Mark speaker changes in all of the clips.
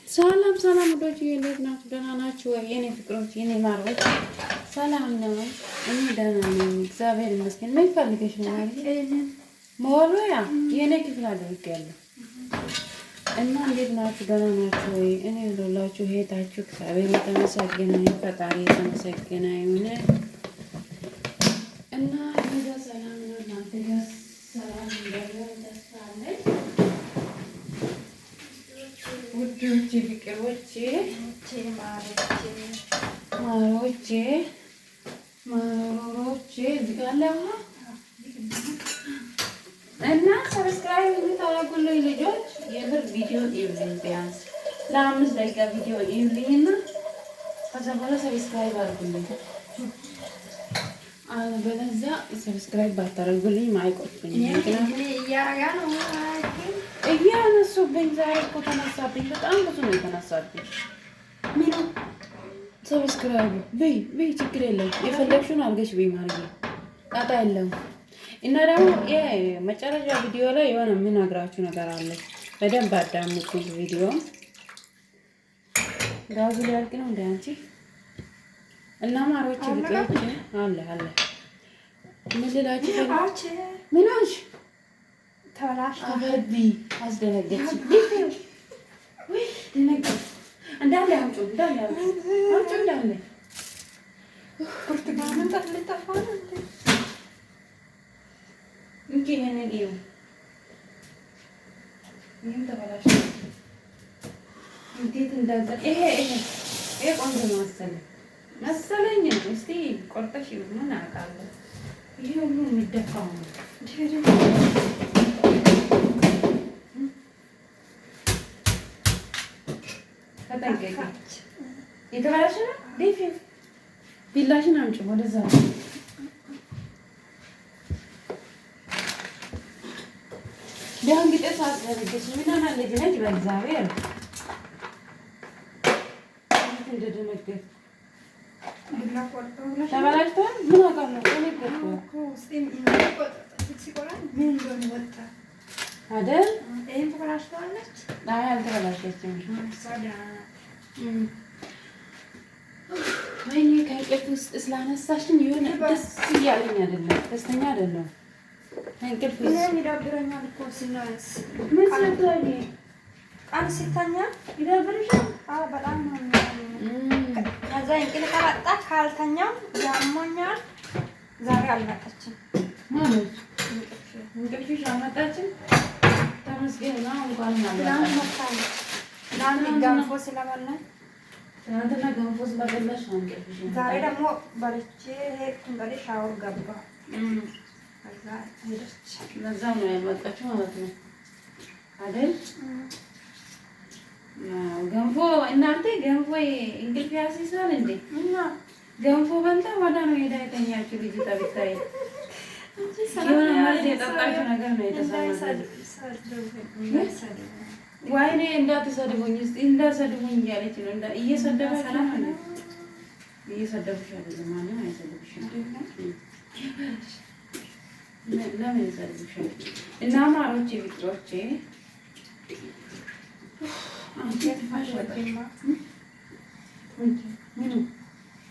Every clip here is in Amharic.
Speaker 1: ሰላም ሰላም ወዳጆቼ እንዴት ናችሁ? ደህና ናችሁ ወይ? የኔ ፍቅሮች የኔ ማሮች ሰላም ነው። እኔ ደህና ነኝ እግዚአብሔር ይመስገን። ምን ፈልገሽ ነው ማለት ሞሎያ የኔ ክፍል አድርጌያለሁ እና እንዴት ናችሁ? ደህና ናችሁ ወይ? እኔ ሁላችሁ ሄታችሁ እግዚአብሔር የተመሰገነ ይሁን፣ ፈጣሪ የተመሰገነ ይሁን እና እዛ ሰላም ነው። እናንተ ጋር ሰላም እንደሆነ ተስፋ አለኝ። ውዶቼ ፍቅሮቼ ማሮቼ እዚህ ጋር አለ እና ሰብስክራይብ የምታደርጉልኝ ልጆች የብር ቪዲዮ ይብልኝ ቢያንስ ለ5 ደቂቃ ቪዲዮ ይብልኝና ከዛ በኋላ ሰብስክራይብ አድርጉልኝ። አለበለዚያ ሰብስክራይብ ባታደርጉልኝ አይቆጥብኝም። እያነሱብኝ ዛሬ እኮ ተነሳብኝ። በጣም ብዙ ነው የተነሳብኝ። ምን ሰብስክራይብ በይ ችግር የለም የፈለግሽውን አድርገሽ በይ ማለት ነው። ጣጣ የለም። እና ደግሞ የመጨረሻ ቪዲዮ ላይ የሆነ የምነግራችሁ ነገር አለ። በደንብ አዳምጡ። ቪዲዮ ጋዙ ሊያልቅ ነው እንደ አንቺ እና ማሮች ልጆች አለ ምን ልላችሁ ምን አልሽ? ተላሽ አበቢ አስደነገጥሽ። ወይ ደነገጥ እንዳለ አምጪ እንዳለ ብርቱካኑን ጠፍልጠፋ ነው እንዴ ይሄንን እዩ። ይሄን ተበላሽ እንዴት እንዳዘ ይሄ ቆንጆ መሰለኝ። እስቲ ቆርጠሽ ምን አውቃለሁ። ይሄ ሁሉ የሚደፋው ነው። ተጠንቀቂ። የተበላሽ ነው። ዴፊ ቢላሽን አምጪ ወደዛ ዳንግጤ ሳትዘርግሽ ምን አለ ልጅ ነች በእግዚአብሔር እንደደነገጥ ተበላሽቷል። ምን አውቃለሁ አይደል? አይ አልተበላሸችም። ወይኔ ከእንቅልፍ ውስጥ ስላነሳሽኝ የሆነ ደስ እያለኝ አይደለም፣ ደስተኛ አይደለም። እንቅልፍ ይዳብረኛል እኮ ሲናስ ምን ሰጥቶኝ ቀን ሲተኛ ይዳብርሻል? አዎ በጣም ነው። ከዛ እንቅልፍ ከመጣ ካልተኛም ያሞኛል። ዛሬ አልመጣችም ማለት እንቅልፍሽ አልመጣችም። ተመስገን ነው። እንኳን ገንፎ ስለበላን ትናንትና ገንፎ ስለበላሽ ነው እንቅልፍሽ። ዛሬ ደግሞ በልቼ ሄድኩ። እንግዲህ ሻወር ገባ። ለዛ ነው ያልመጣችው ማለት ነው አይደል? ገንፎ እናንተ ገንፎ እንቅልፍ ያስይዛል እንዴ? እና ገንፎ በልታ ወዳ ነው ሄዳ የተኛችው ልጅ ተብታይ የሆነ ማለት የጠጣችው ነገር ነው የተሰማው። ወይኔ እንዳትሰድቡኝ እስቲ እንዳትሰድቡኝ እያለች ነው። እየሰደባችሁ ነው። እየሰደቡሽ አይደለም ማንም አይሰድብሽም። ለምን ይሰድብሻል? እና ማሮቼ ፍቅሮቼ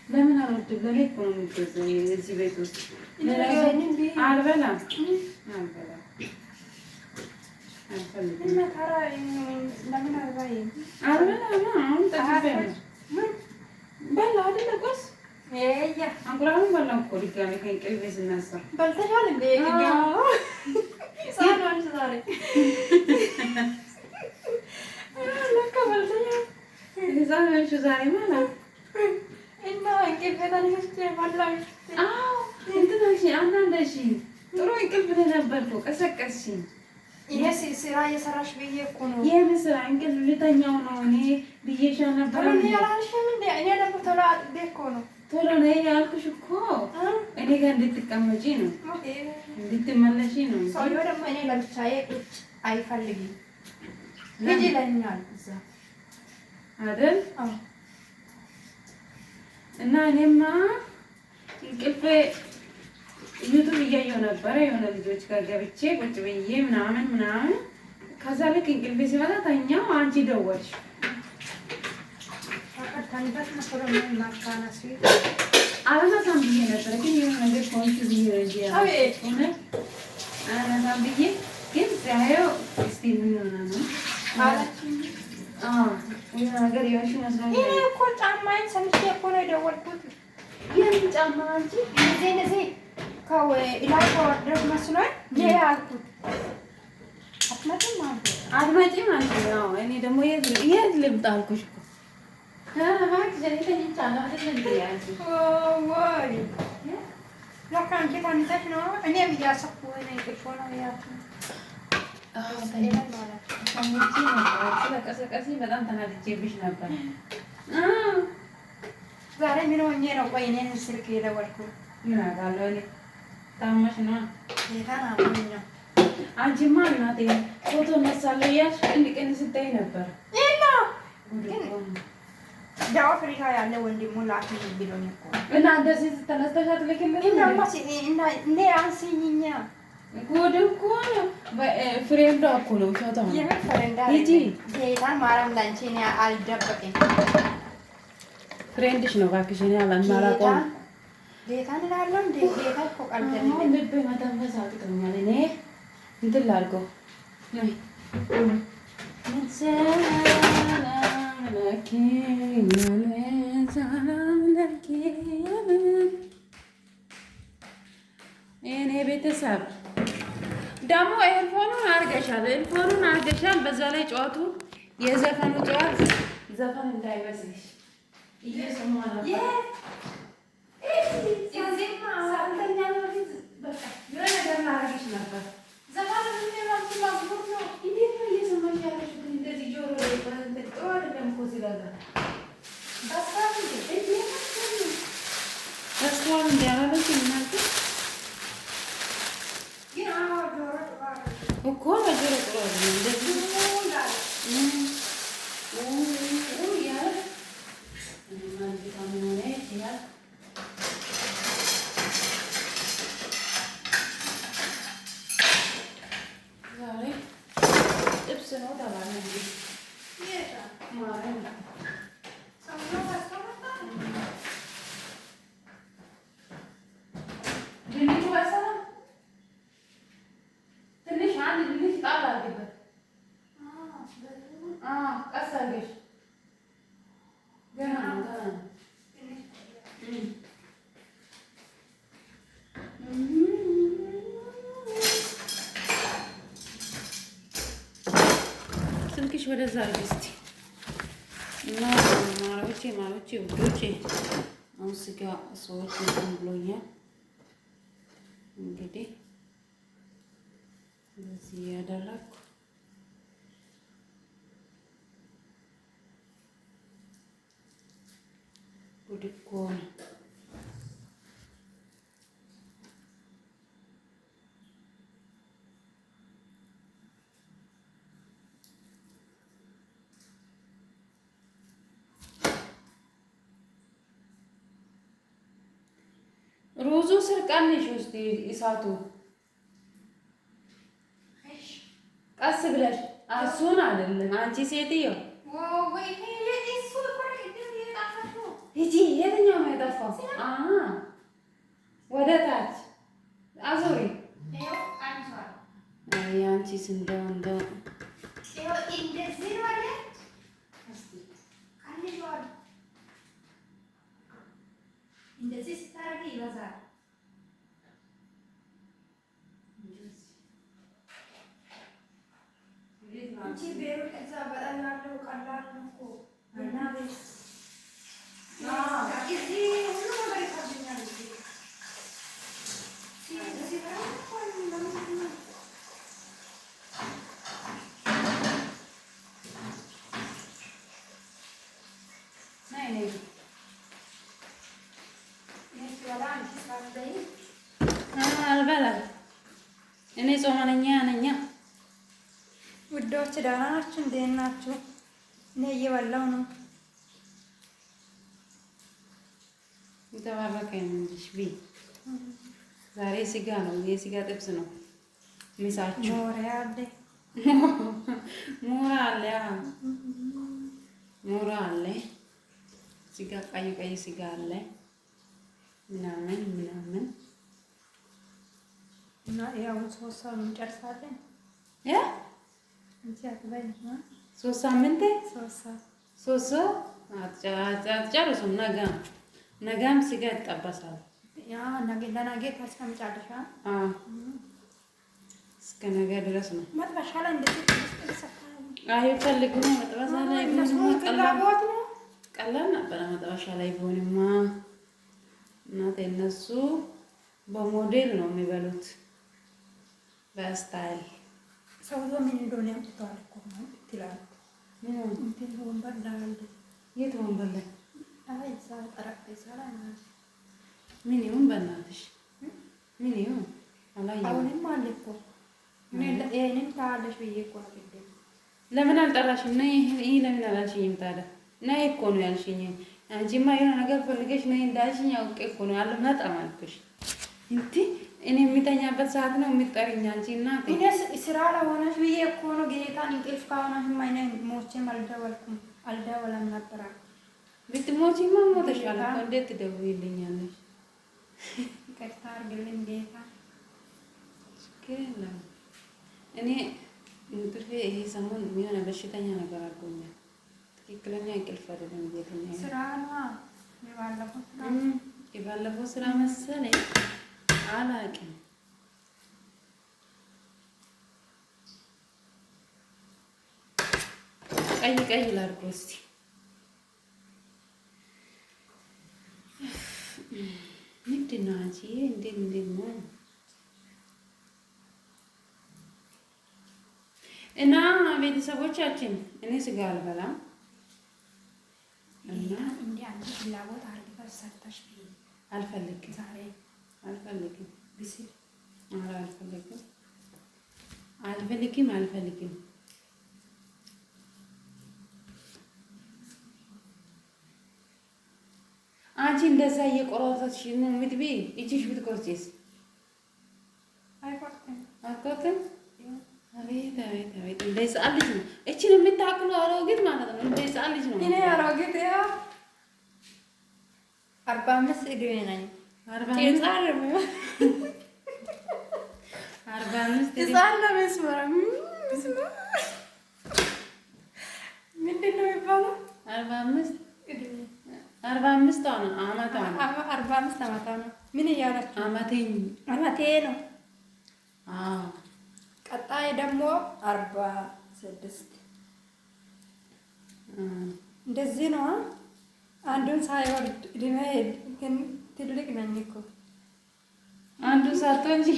Speaker 1: ለምን አልወድም? ለእኔ እኮ ነው የሚገዛው እዚህ ቤት ውስጥ አልበላም። በላ አይደለ ቆስ እንቁላሉን በላሁ እኮ ድጋሜ ከእንቅልፌ ስነሳ። በልተሻል እንዴ? ዛሬ ማለት እና እንቅልፍ አንዳንደሽ ጥሩ እንቅልፍ ነበርኩ። ቀሰቀስሽኝ። ይሄ ስራ እየሰራሽ ብዬ እኮ ነው። ይሄን ስራ እንቅልፍ ልተኛው ነው እኔ ብዬሽ ነበር። እኔ ደግሞ ቶሎ አጥቤ እኮ ነው ቶሎ ነው ያልኩሽ እኮ እኔ ጋር እንድትቀመጪ ነው እንድትመለሺ ነው። ሰውዬው ደግሞ እኔ ለብቻዬ ቁጭ አይፈልግም። ልጅ ይለኛል እዛ አይደል? እና እኔማ እንቅልፌ ዩቱብ እያየሁ ነበረ የሆነ ልጆች ጋር ገብቼ ቁጭ ብዬ ምናምን ከዛ ልክ እንቅልፌ ሲመጣ ተኛው። አንቺ ደወልሽ
Speaker 2: ከተንበት መኮረኒ ማካናሲ
Speaker 1: አላሳም ብዬ ነበር ግን የሆነ ነገር ኮንፊውዝ ይረጃ ሆነ አላሳም ብዬ ግን ሳየው እስቲ ምን ሆነ ነው የሆነ ነገር የሆንሽ መስሎኝ
Speaker 2: እኔ እኮ ጫማዬን ሰምቼ እኮ ነው የደወልኩት።
Speaker 1: የምን ጫማ አንቺ?
Speaker 2: እነዚህ ከኢላይ ከወርደት መስሎኝ ነው ያልኩት።
Speaker 1: አትመጪም አንቺ? አዎ እኔ ደግሞ የት ልምጣ አልኩሽ እኮ እባክሽ እኔ ተኝቻለሁ አይደል እንደ ያልኩሽ
Speaker 2: ወይ ለካ አንቺ ተኝተሽ ነው። እኔም እያሰብኩ ነው ይቅርሽ ነው ያልኩት።
Speaker 1: ስለቀሰቀሲ በጣም ተናድጄብሽ ነበር።
Speaker 2: ዛሬ ምን ሆኜ ነው? ቆይ እኔን ስልክ የደወልኩት
Speaker 1: ምን አውቃለሁ እኔ ታመሽ ነዋ።
Speaker 2: ጌታን አሞኝ ነው።
Speaker 1: አንቺማ እናቴ ፎቶ እነሳለሁ እያልሽ ቀን ስታይ ነበር።
Speaker 2: ዳዋ ፍሪካ ያለ ወንድሙ ላኪ ብሎኝ እኮ
Speaker 1: እና እንደዚህ ተነስተሽ አትልክልኝ
Speaker 2: እንደ አንስኝኛ
Speaker 1: ጉድ እኮ ነው። ፍሬንዷ እኮ ነው ፎቶ ሂጂ
Speaker 2: ጌታን ማርያም ላንቺ እኔ አልደበቅም።
Speaker 1: ፍሬንድሽ ነው እባክሽ። እኔ አላውቀውም።
Speaker 2: ጌታን እላለሁ እንደ ጌታ እኮ ቀልደኝ
Speaker 1: ልቤ መተንፈስ አቅቶኛል። እኔ እንትን ላድርገው የእኔ ቤተሰብ ደግሞ ኤርፎኑን አድርገሻል። በዛ ላይ ጨዋቱ የዘፈኑ ጨዋት ዘፈን እንዳይመስልሽ እየሰማ ነበር። ስልክሽ ወደዛ እስቲ እና ማሮቼ ውዶቼ አሁን ስጋ ሰዎች እንትን ብሎኛል። እንግዲህ እንደዚህ ያደረኩ ጉድ እኮ ነው። ሩዙ ስር ቀንሽ ውስጥ እሳቱ ቀስ ብለሽ እሱን አይደለም አንቺ ሴትዮ ሂጂ። የትኛው ነው የጠፋው? ወደ ታች አዙሪ። አንቺስ እንደው
Speaker 2: እንደዚህ ስታረጊ ይበዛል። አንቺ ቤሩ ከዛ በጣም ያለው ቀላል ነው እኮ እና ቤት እዚህ ሁሉ ነገር ይታገኛል።
Speaker 1: አልበላም እኔ ጾመኛ ነኝ።
Speaker 2: ውዶች ደህና ናችሁ? እንዴት ናችሁ? እኔ እየበላሁ ነው።
Speaker 1: የተባረከ እንጂ ቢ ዛሬ ስጋ ነው፣ የስጋ ጥብስ ነው ምሳችሁ። ሞራ አለ ስጋ ቀይ ስጋ አለ ምናምን
Speaker 2: እና ያው 3 ሰዓት እንጨርሳለን።
Speaker 1: ያ
Speaker 2: እንጂ አትበይኝ።
Speaker 1: 3 ሳምንት
Speaker 2: 3 ሰዓት
Speaker 1: አትጨርሱም። ነገም ስጋ ይጠበሳል።
Speaker 2: ያ ለነገ ታስቀምጫለሽ?
Speaker 1: እስከ ነገ ድረስ ነው።
Speaker 2: መጥበሻ ላይ እንደዚህ
Speaker 1: አይፈልግም። መጥበሻ ላይ ቀላል ነበረ። መጥበሻ ላይ ቢሆንማ እናቴ እነሱ በሞዴል ነው የሚበሉት፣ በስታይል።
Speaker 2: ሰውዬው ምን እንደሆነ ያምጥተዋል እኮ ነው ትላለች። እንትን ወንበር ላይ
Speaker 1: የት ወንበር ላይ?
Speaker 2: አይ እዛ ጠረጴዛ ላይ ማለት
Speaker 1: ምን ይሁን በእናትሽ ምን ይሁን አላየሁም።
Speaker 2: አሁንም አለ እኮ ይሄንን ታያለሽ ብዬ እኮ ነው።
Speaker 1: ለምን አልጠራሽም? ነይ ይሄ ለምን አላልሽኝም ታዲያ? ነይ እኮ ነው ያልሽኝ። አንቺማ የሆነ ነገር ፈልገሽ ነይ እንዳልሽኝ አውቄ እኮ ነው አልመጣም አልኩሽ። እንዴ እኔ የሚተኛበት ሰዓት ነው የምትጠሪኝ አንቺ እናቴ?
Speaker 2: እኔ ስራ ለሆነሽ ብዬ እኮ ነው። ጌታን እንቅልፍ ከሆነሽማ እኔ ሞቼም አልደወለም ነበር።
Speaker 1: ብትሞቺማ ሞተሻል እኮ እንዴት ትደውይልኛለሽ?
Speaker 2: ይቅርታ አድርግልኝ ጌታ።
Speaker 1: ችግር የለም። እኔ እንቅልፌ ይሄ ሰሞን የሆነ በሽተኛ ነገር አድርጎኛል። ትክክለኛ እንቅልፍ አይደለም እየተኛ
Speaker 2: ስራ ነው
Speaker 1: የባለፈው ስራ መሰለኝ አላውቅም። ቀይ ላድርገው እስኪ። ምንድን ነው አንቺ? እንዴት ነው? እና ቤተሰቦቻችን እኔ ስጋ አልበላም እና
Speaker 2: እንዴ አንቺ ፍላጎት አድርገሽ ሰርተሽ
Speaker 1: አልፈልግም።
Speaker 2: ዛሬ
Speaker 1: አልፈልግም።
Speaker 2: ቢስል
Speaker 1: አልፈልግም። አንቺ እንደዛ እየቆረጠች ነው ምትቢ እቺሽ ብትቆርጪስ? አይቆርጥም። አቤት እንደ ሕፃን ልጅ ነው። እችን የምታክሉ አሮጊት ማለት ነው። እንደ ሕፃን ልጅ ነው።
Speaker 2: እኔ አሮጊት ያው 45 እድሜ ነኝ። 45 ሕፃን ነው መስመራ ምንድን ነው የሚባለው?
Speaker 1: 45 አመቷ ነው።
Speaker 2: 45 አመቷ ነው። ምን እያላችሁ? አመቴ ነው። ቀጣይ ደግሞ 46 እንደዚህ ነው። አንዱን ሳይወርድ እድሜ ግን ትልቅ ነኝ እኮ
Speaker 1: አንዱን ሳትሆን እንጂ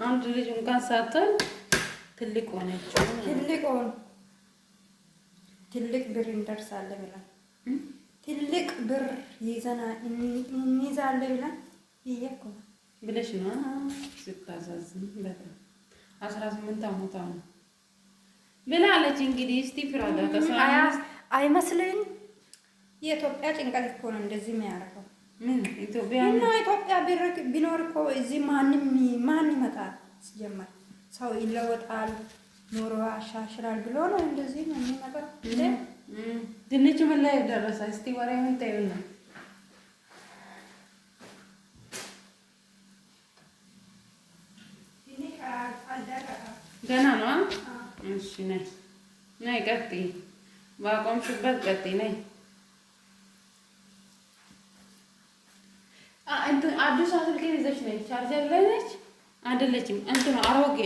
Speaker 1: አንድ ልጅ እንኳን ሳትሆን ትልቅ ሆነች።
Speaker 2: ትልቅ ብር እንደርሳለን ብለን ትልቅ ብር እንይዛለን ብለን እየኮ
Speaker 1: ብለሽ ነው ስታሳዝን። በጣም 18 አመቷ ነው ብላለች። እንግዲህ እስቲ ፍራዳ
Speaker 2: አይመስልኝ። የኢትዮጵያ ጭንቀት እኮ ነው እንደዚህ የሚያደርገው።
Speaker 1: ምን ኢትዮጵያ
Speaker 2: ብር ቢኖር እኮ እዚህ ማን ይመጣል? ሲጀመር ሰው ይለወጣል፣ ኑሮ ያሻሽላል ብሎ ነው እንደዚህ ነው የሚመጣው።
Speaker 1: ድንች ምን ላይ ደረሰ? እስቲ ወሬ ምን ታዩና ገና ነው። እሺ ነይ ቀጥይ፣ ባቆምሽበት ቀጥይ። ነይ አዲሷ ስልኬን ይዘሽ ነይ። ቻርጀር ላይ ነች አይደለችም? እንትን አሮጌ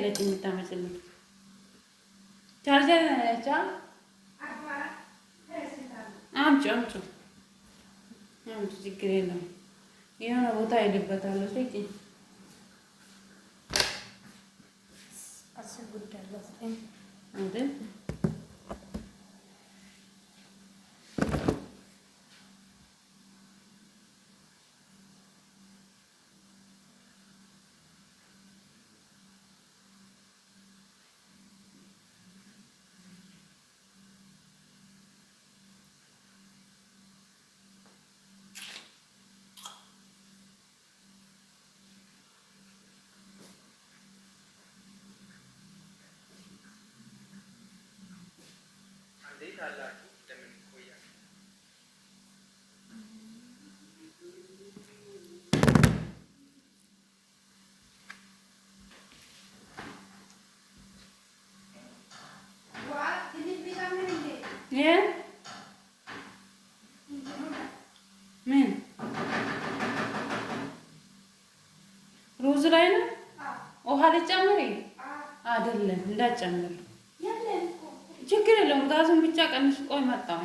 Speaker 1: ነች የምታመስልኝ። ቻርጀር ነች። አምጪ ችግር የለም። የሆነ ቦታ ሄድበታለሁ። ስጪ አይደል? ልጨምሪ አይደለም እንዳጨምሪ ችግር የለውም። ጋዙን ብቻ ቀንስ። ቆይ መጣሁ።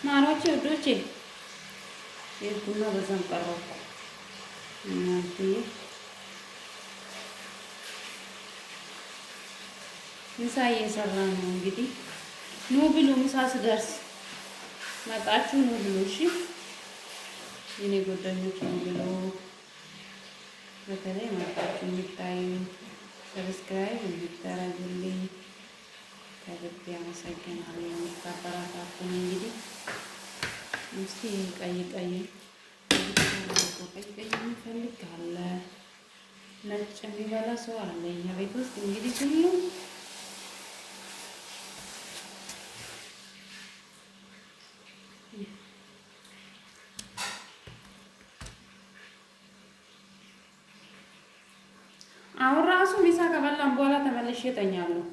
Speaker 1: ማሮቼ ውዶቼ የቡና በዛም ቀረኩ እናንተ ምሳ እየሰራ ነው እንግዲህ ኑ ብሉ። ምሳ ስደርስ መጣችሁ ኑ ብሉ። እሺ የኔ ጓደኞች ኑ ብሉ። በተለይ መጣችሁ የምታዩ ሰብስክራይብ እንድታረጉልኝ ከልብ አመሰግናለሁ። የምታበረታቱኝ እንግዲህ እስቲ ቀይ የሚፈልግ ካለ ነጭ የሚበላ ሰው አለ እኛ ቤት ውስጥ እንግዲህ ሁሉም አሁን ራሱ ምሳ ከበላን በኋላ ተመልሼ እተኛለሁ።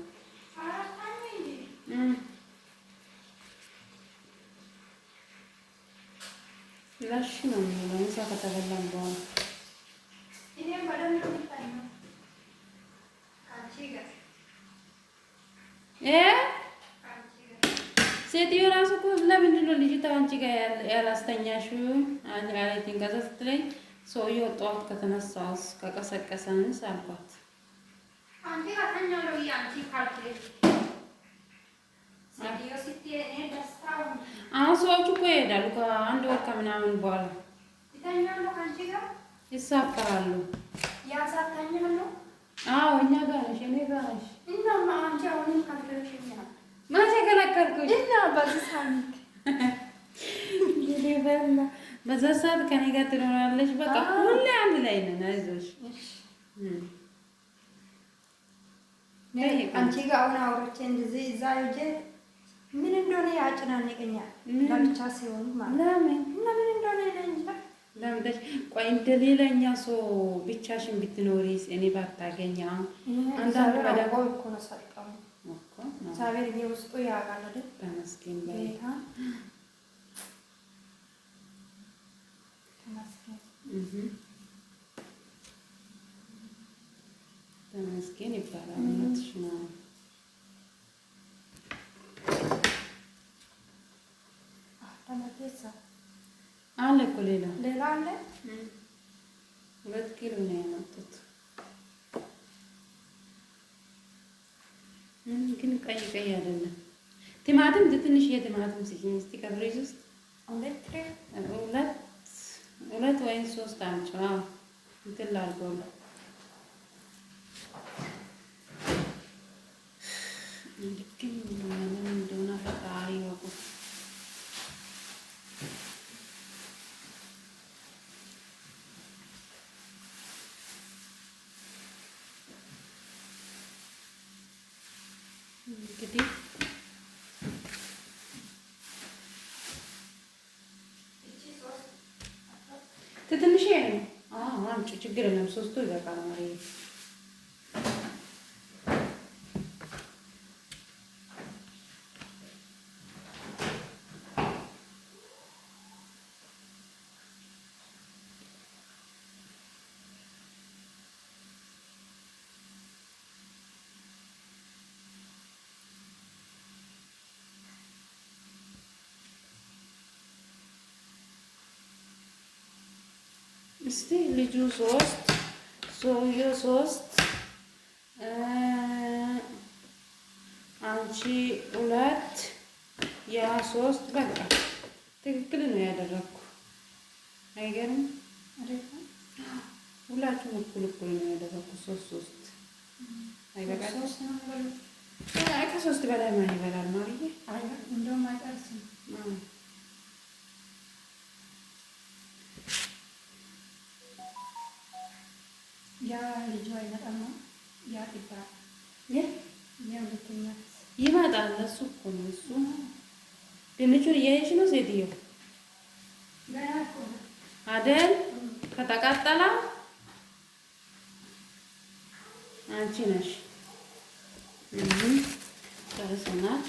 Speaker 1: ላሽ ነው የሚለው ምሳ ከተበላን በኋላ ሴትዮ ራሱ እኮ ለምንድን ነው ልጅቷ አንቺ ጋር ያላስተኛሽው አለችኝ። ከዛ ስትለኝ ሰውዬው ጠዋት ከተነሳሁስ ከቀሰቀሰንስ አልኳት። አሁን ሰዎቹ እኮ ይሄዳሉ ከአንድ ወር ከምናምን በኋላ ይሳፈራሉ። አዎ እኛ ጋር ነሽ፣ እኔ ጋር ነሽ። መቼ ከለከልኩሽ? በዛ ሰዓት ከኔ ጋር ትኖራለች። በቃ ሁሌ አንድ ላይ ነን። አይዞሽ
Speaker 2: አንቺ ጋር አሁን አውሮቼ እንደዚህ እዛ ሂጅ ምን እንደሆነ ያጨናንቀኛል። ለብቻ ሲሆን ማለት ለምን እንደሆነ ይለኛል።
Speaker 1: ለምደሽ ቆይ እንደሌላኛ ሰው ብቻሽን ብትኖሪስ እኔ ባታገኛ አንዳንድ ወደቆ
Speaker 2: እኮ ነው ሰጣው እኮ ሳቤር የውስጡ ያውቃል አይደል?
Speaker 1: ተመስገን በይታ ተመስገን ይባላል። እውነትሽ ነው። አለ እኮ ሌላ
Speaker 2: አለ።
Speaker 1: 2 ኪሎ ነው ያመጡት። ግን ቀይ አይደለም። ቲማቲም ትንሽ የቲማቲም ስጪኝ እስቲ ከፍሪጅ ውስጥ 2 ወይም 3 አምጪ። እንትን ላድርገው ነው ግን ምን እንደሆነ ፈጣሪ ወቁ። እንግዲህ ትንሽ ነው። አምጪ ችግር የለም። 3ቱ ይበቃል ማለት እስቲ ልጁ 3 ሰውዬው 3 አንቺ 2 ያ 3 በቃ ትክክል ነው ያደረኩ። አይገርም? ሁላችሁም እኩል ነው ያደረኩ። 3 አይበቃም? ከ3 በላይ ማን ይበላል? ማርዬ
Speaker 2: እንደውም አይጨርስም። ያ ልጅ አይመጣም ነው ያ ይባላል።
Speaker 1: ይመጣል። እሱ እኮ ነው እሱ ድንቹን እያየሽ ነው ሴትዮ አይደል? ከተቃጠላ አንቺ ነሽ። ጨርሰናል።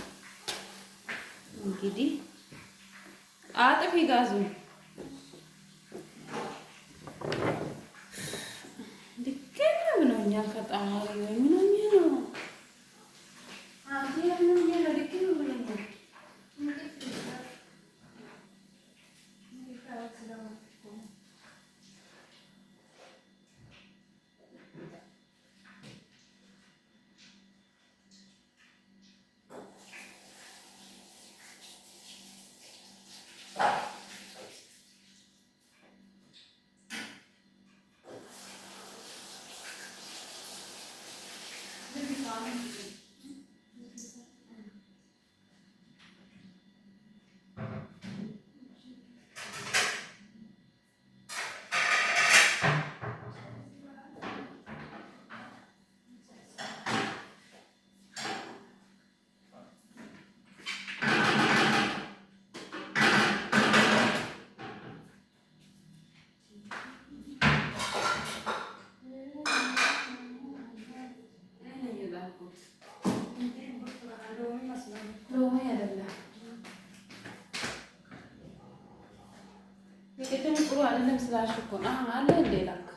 Speaker 1: እንግዲህ አጥፊ ጋዙን ብሎኛል። ፈጣሪ ወይ ምን ነው አዲያ ነው ያለልክ ነው ብሎኛል። የቅድም ጥሩ አይደለም ስላልሽ እኮ ነው። አለ እንደ ላካ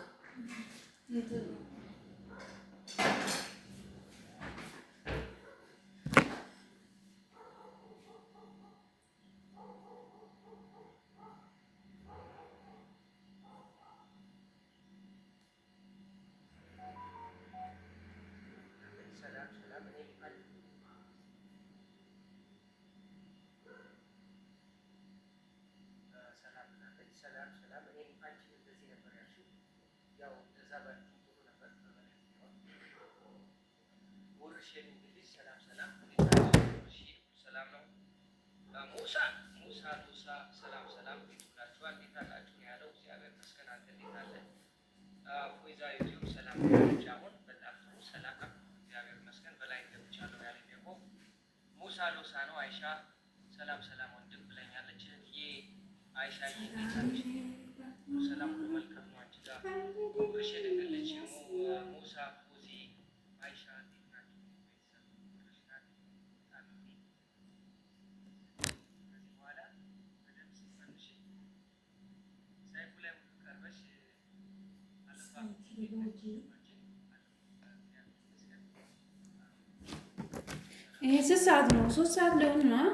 Speaker 1: ሰላም ይሁንላችኋል። እንዴት አላችሁ? ያለው እግዚአብሔር ይመስገን። አንተ እንዴት አለ? ፎይዛ ዩቲዩብ ሰላም ብቻ አሁን በጣም ጥሩ ሰላም እግዚአብሔር ይመስገን። በላይ ገብቻለሁ ያለኝ ደግሞ ሙሳ ሎሳ ነው። አይሻ ሰላም ወንድም ብለኛለች። እህትዬ አይሻዬ እንዴት አለሽ? ሰላም ሁሉ መልካም ነው። አንቺ ጋር ብርሽ የደገለች ሙሳ ፎዚ አይሻ እንዴት ናችሁ? ይሄ 6 ሰዓት ነው። 3 ሰዓት ሊሆን ነው።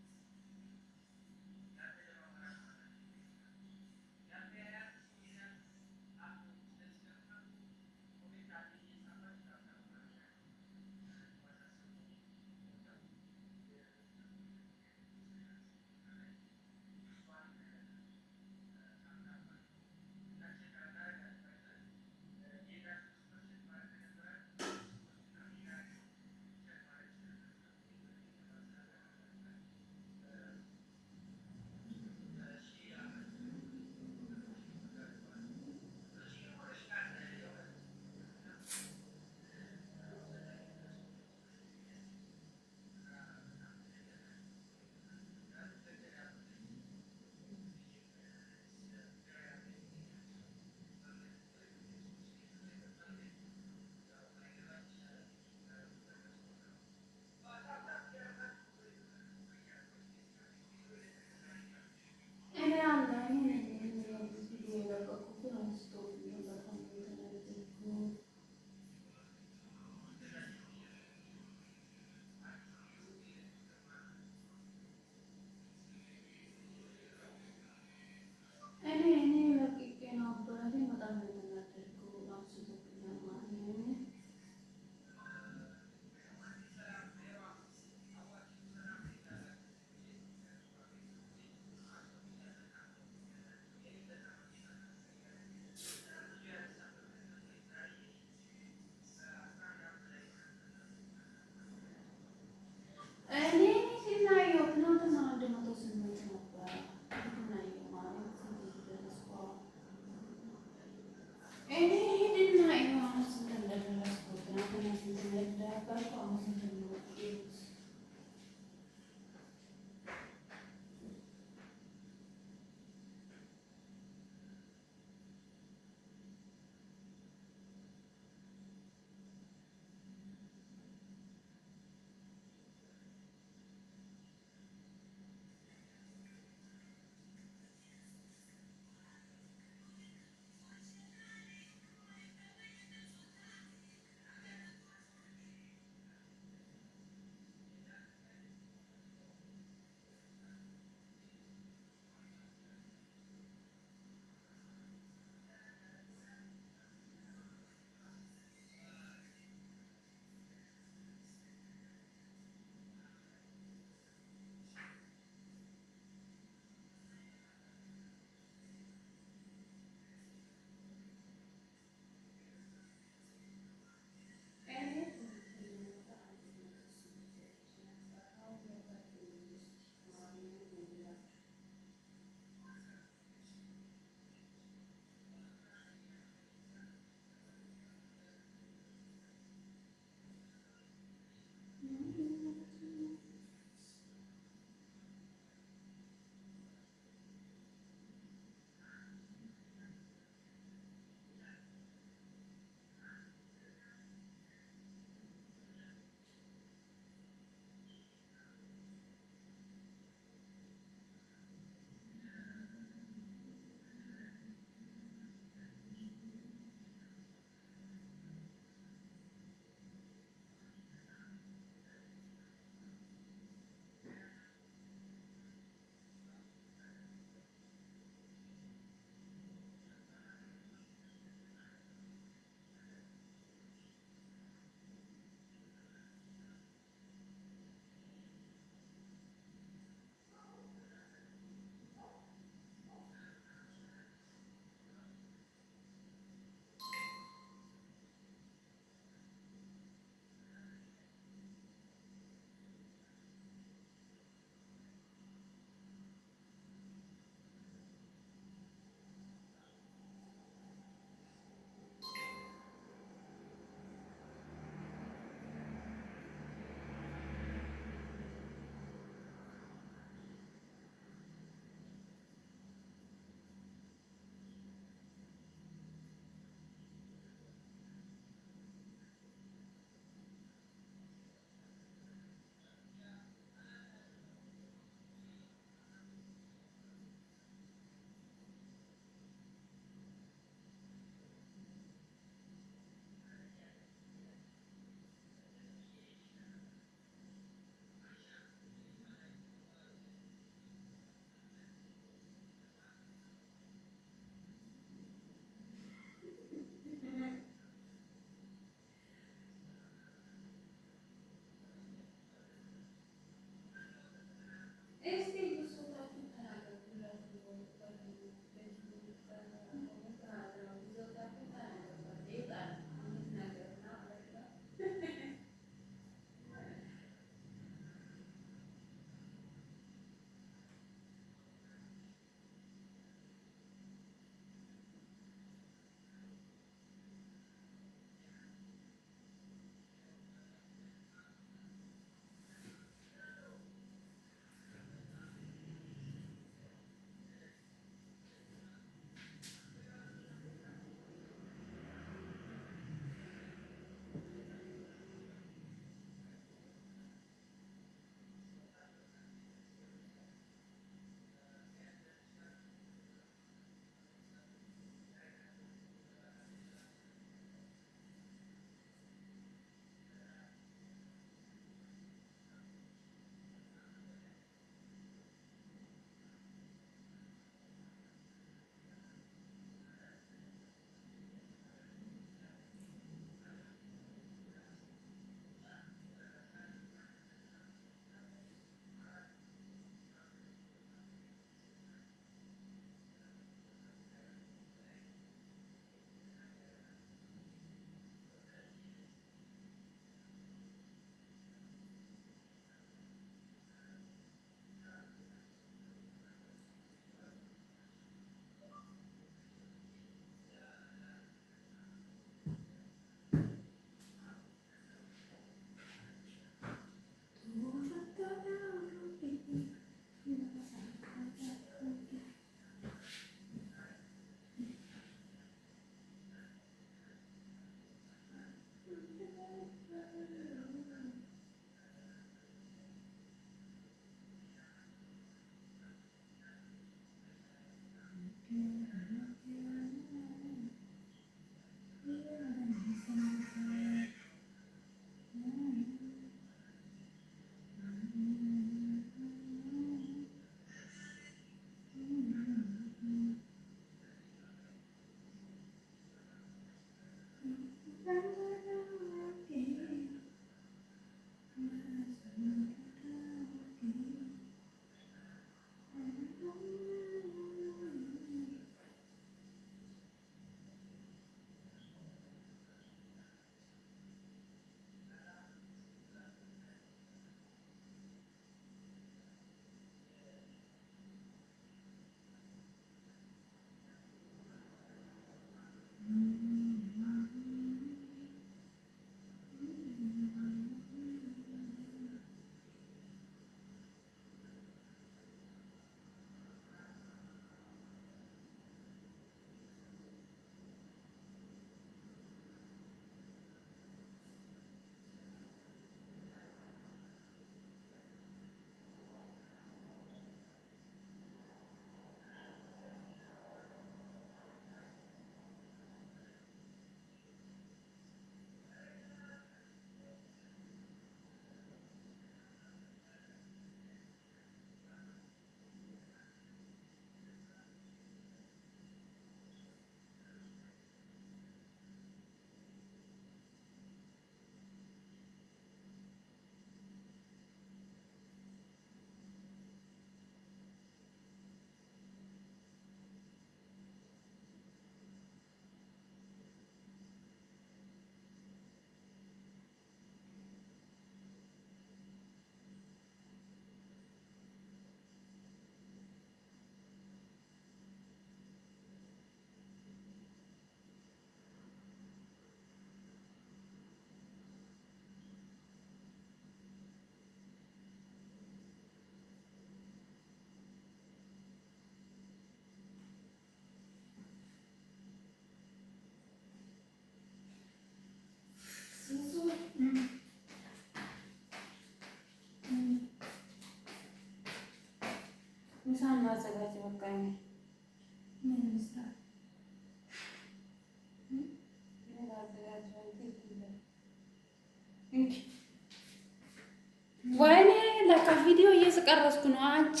Speaker 1: ወይኔ ለካ ቪዲዮ እየቀረጽኩ ነው አንቺ